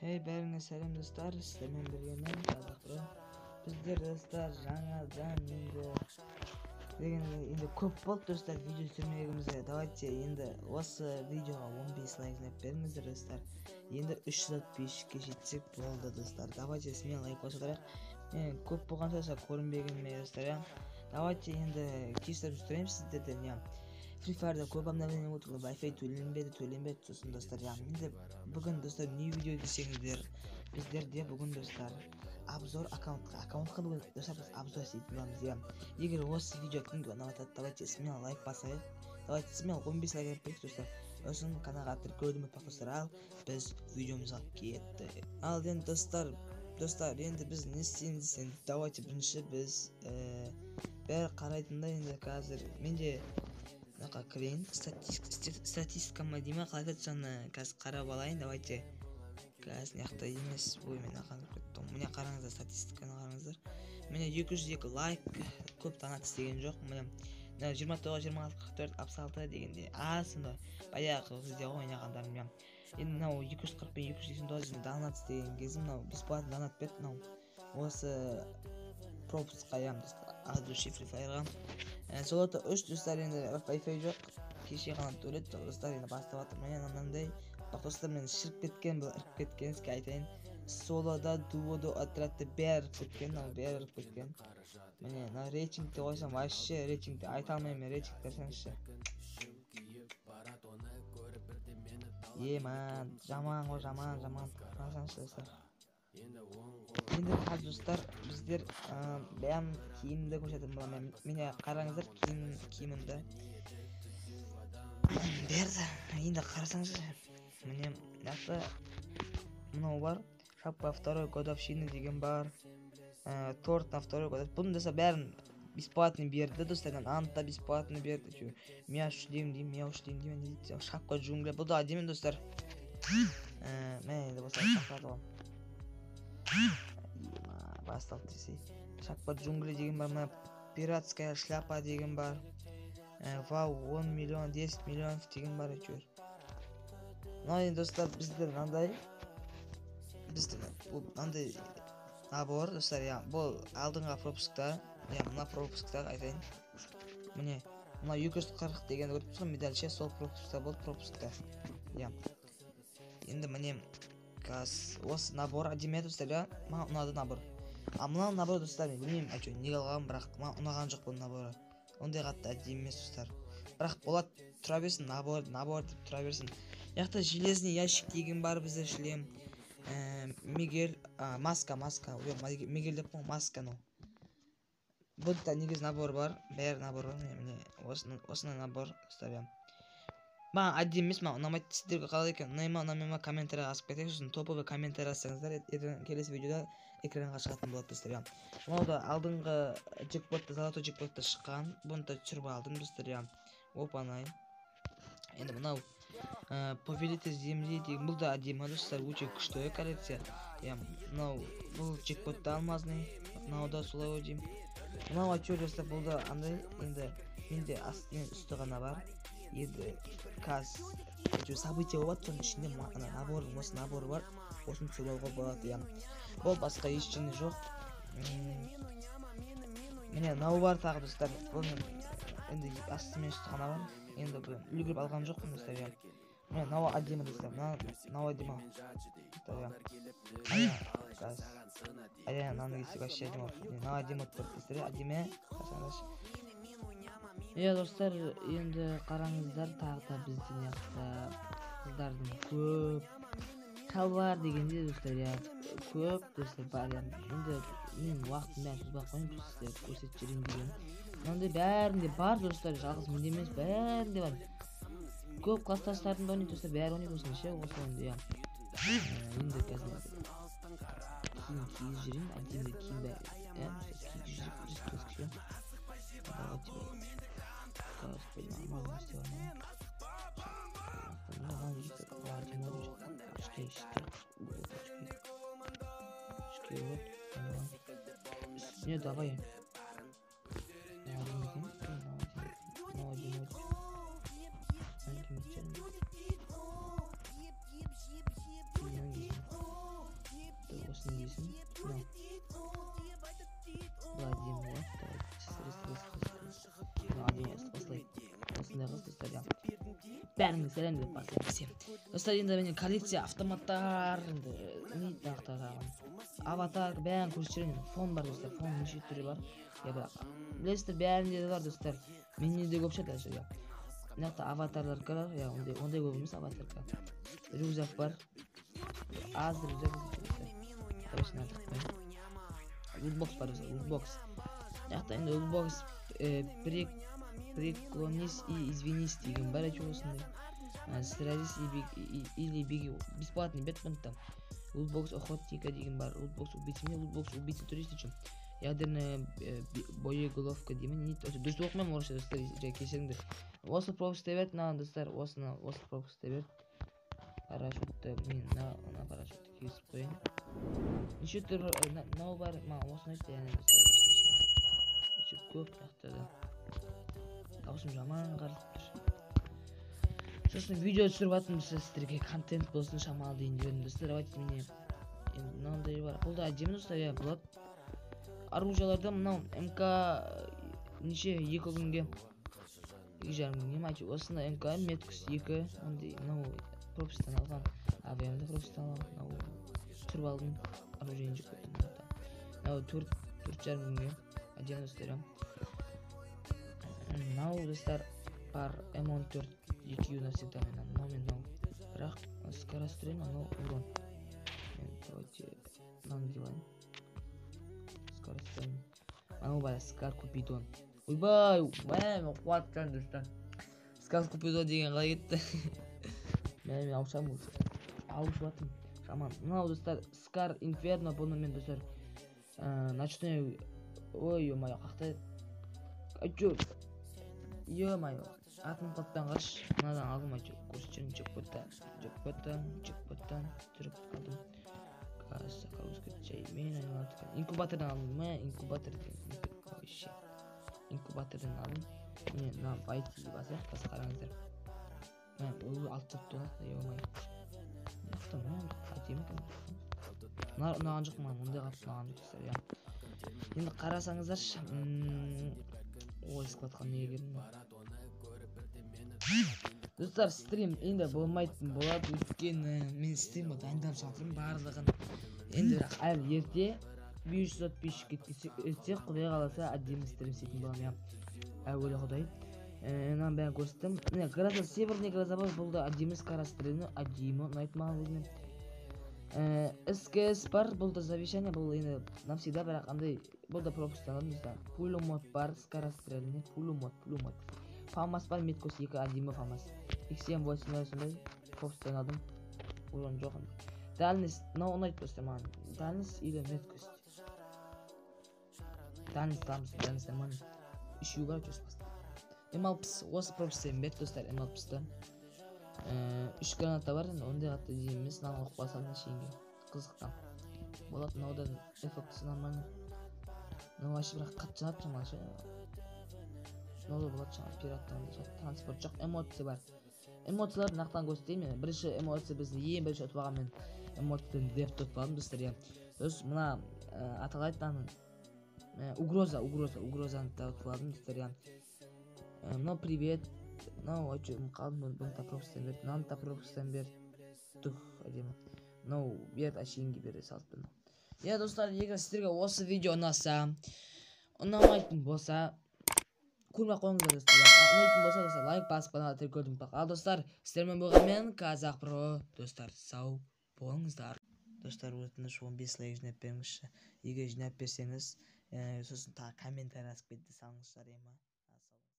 Hey бәріңе сәлем достар, сіздермен біргемін қазір. Біздер достар жаңадан енді көп болды достар видео түсірмегенімізге. Давайте енді осы видеоға 15 лайк жинап беріңіздер достар. Енді 365-ке жетсек болды достар. Давайте смело лайк басып. Мен көп болған соң көрінбегеніме достар. Давайте енді кешірім сұраймын сіздерден. Free Fire'да көп обновление болды, Wi-Fi төленбеді сосын достар. Енді бүгін достар не видео десеңіздер, біздерде бүгін достар обзор аккаунтқа бүгін достар біз обзор істейтін боламыз. Егер осы видео кімге ұнап, давайте смело лайк басайық. Давайте смело 15 лайк берейік достар. Сосын каналға тіркелуді ұмытпаңыз достар. Ал біз видеомызға кеттік. Ал енді достар енді біз не істейміз десең, давайте бірінші біз бәрі қарайтында енді қазір менде кірейін, статистикама дейме қалай соны қазір қарап алайын. Давайте қазір мыяқта емес, мен міне қараңыздар, статистиканы қараңыздар. Міне 202 лайк, көп донат істеген жоқ. Міне 29, 26, 44, 66 дегенде сонда баяғы бізде ойнағандарым. Енді мынау 240 пен 289 донат істеген кезде мынау бесплатно донат берді. Мынау осы пропускқа от души Free Fire'ға. Солота 3 достар енді Wi-Fi жоқ. Кеше ғана төледі достар, енді бастап жатыр. Міне мынандай достар, мен шіріп кеткен, бұл іріп кеткен, сізге айтайын. Солода, дуода, отрядта бәрі іріп кеткен. Міне рейтингте қойсам, вообще рейтингте айта алмаймын, рейтинг берсеңізші. Ман, жаман ғой, жаман. Қарасаңызшы достар. Енді қазір достар біздер бәрін киімді көрсететін боламын. Міне қараңыздар киімімді. Берді. Енді қарасаңызшы. Міне мынау бар. Шапка второй годовщины деген бар. Торт на второй годовщины. Бұны достар бәрін бесплатно берді достар. Анта бесплатно берді. Мяуш деймін. Шапка джунгля. Бұл да әдемі достар. Мен енді болса шақырады ғой. Басталды десей. Шапка джунгли деген бар, пиратская шляпа деген бар. Вау, 10 миллион, 10 миллион деген бар. Достар біздер мынандай набор достар. Бұл алдыңғы пропускта, мына пропускта айтайын. Міне мына 240 деген көріп тұрсың, медальше сол пропускта болды, пропускта. Енді міне осы набор әдемі достар. Маған ұнады набор. Мына набор достар, мен білмеймін неге алғанмын, бірақ маған ұнаған жоқ бұл наборы. Ондай қатты әдемі емес достар. Бірақ болады, тұра берсін, набор деп тұра берсін. Яқта железный ящик деген бар, бізде шлем. Мигель, маска. Мигель деп қой, маска. Бұл да негіз набор бар, бәрі набор бар. Міне осындай набор достар. Маған әдемі емес, маған ұнамайды. Сіздерге қалай екен, ұнамай комментария жазып кетейік. Сосын топовый комментария жазсаңыздар, келесі видеода экранға шығатын болады достар. Мынау да алдыңғы джекпотта, золотой джекпотта шыққан. Бұны да түсіріп алдым достар. Опанай. Енді мынау повелитель земли деген, бұл да әдемі достар, өте күшті коллекция. Мынау бұл джекпотта алмазный, мынау да солай ойдеймін. Мынау әйтеуір достар, бұл да андай, енді менде астымен үсті ғана бар. Енді события болады, соның ішінде осы набор бар, осын сөйлеуға болады. Бұл басқа ештеңе жоқ. Міне мынау бар тағы достар. Бұның енді астымен үсті ғана бар. Енді бұл үлгіріп алған жоқпын достар. Міне мынау әдемі достар. Мынау әдемі. Мынаны кесек вообще әдемі. Мынау әдемі достар. Әдемі. Достар, енді қараңыздар, тағы да біздің яқта қыздардың көп шалбар дегенде достар, көп достар бар. Енді мен уақытымды созбай қоймын, сіздерге көрсетіп жүрейін деген. Мынандай бәрінде бар достар, жалғыз менде емес, бәрінде бар. Көп класстастардың да ойнайды достар, бәрі ойнайды осынша, осылай. Енді қазір киім киіп жүрейін, әдемі киім бәрі. Не, давай. дейсің? Былай деймін ғой. Осындай қыз достар, иә. Бәріңе сәлем деп бастаймын. Достар, енді менің коллекция автоматтар, аватар, бәрін көрсетемін. Фон бар достар, фон неше түрі бар. Я бірақ білесіздер, бәрінде де бар достар. Менде де көп шығар әзірге. Мынақты аватарлар бар, я ондай көп емес аватарка. Рюкзак бар. Аз рюкзак достар. Точно айтпаймын. Лутбокс бар достар, лутбокс. Мынақты енді лутбокс преклонись и извинись деген бар әйтеуір осындай. Сразись или беги. Бесплатный бетмент там. Лутбокс охотника деген бар. Лутбокс убийцы. Мне лутбокс убийцы туристичен. Ядерная боеголовка деймін. Дұрыс оқымаймын орысша достар, кешіріңдер. Осы пропуск берді, мына достар, осы пропуск берді. Парашютті мен мына парашютті кесіп қояйын. Неше түр мынау бар, осыны айтты яғни достар, осыны көп тақтады. Даусым жаман қарылып тұр. Сосын видео түсіріп жатырмын сіздерге, контент болсын шамалы дейін деп достар. Давайте міне мынандай бар. Бұл да әдемі достар, я болады. Оружияларда мынау МК неше 2 күнге 2,5 күнге мәйте. Осында МК меткус 2, мынау пропустан алған, АВМді пропустан алған, мынау түріп алдым, оружиен жүк көттім. Мынау 4,5 күнге әдемі достар. Мынау достар бар М14 екеуі навсегда мынау бірақ скорострельно, мынау урон. Давайте мынаны делаем. Скорострельно. Мынау бар Скар Купидон. Ойбай, қуаттан достар. Скар Купидон деген қалай кетті? Мен ауышамын ауышып жатырмын. Жаман. Мынау достар Скар Инферно, бұны мен достар ночной. Ой, ё-моё, қақтай. Әйтеуір. Ё-моё, атын қаттан қаршы. Мынадан алдым әйтеуір. Көрсетемін джекпоттан түріп қалдым. Мен айналатқан. Инкубатордан алдым. Инкубатордан алдым. Мына байти басақ, қазір қараңыздар. Ол алып тұрыпты онақты, ё-моё. Ұнаған жоқ маған, ондай қатты ұнаған жоқ. Енді қарасаңыздаршы. Ой, складқа неге келдім. Достар, стрим енді болмайтын болады, өйткені мен стримға дайындап жатырмын барлығын. Енді бірақ әлі ерте 500 кеткенше өтсе, құдай қаласа әдемі стрим істейтін боламын. Әуелі құдай. Мынаны бәрін көрсеттім. Гроза, северный грозовой болды, әдемі скорострельно, әдемі ұнайды маған өзіме. СКС бар, бұл да завещание, бұл енді навсегда, бірақ андай бұл да пропустанадым. Пулемет бар, скорострельный, пулемет. Фамас бар, меткус 2, әдемі фамас. X7-8 сондай пропустанадым. Урон жоқ. Дальность, но ұнайды достар маған. Дальность или меткус. Дальность нормально. Үшеу бар, жүз басты. М60, осы пропустан берді достар, М60-та. 3 граната бар, ондай қатты дейміз, мынаны оқып басатын шейінге. Қызықтан. Болады, мынаудан эффектісі нормально. Мынау ашы бірақ қатты жанады жамашы. Мынау болады жаңа пираттан транспорт жоқ, эмоция бар. Эмоциялар нақтан көрсетейін. Бірінші эмоция біздің ең бірінші ұтып алған, мен эмоциядан деп ұтып алдым достар. Сосын мына аталайтын угрозаны да ұтып алдым достар. Мынау привет. Мынау айтып қалдым, бұны да пропустан берді. Мынаны да пропустан берді. Әдемі. Мынау берді әшейінге бере салып бұны. Достар, егер сіздерге осы видео ұнамайтын болса, көрмей қойыңыздар достар. Ұнайтын болса достар, лайк басып қана көрдім. Ал достар, сіздермен болған мен Қазақ Про. Достар, сау болыңыздар. Достар, өтініш 15 лайк жинап беріңізші. Егер жинап берсеңіз, сосын тағы комментарий жазып кетті салыңыздар.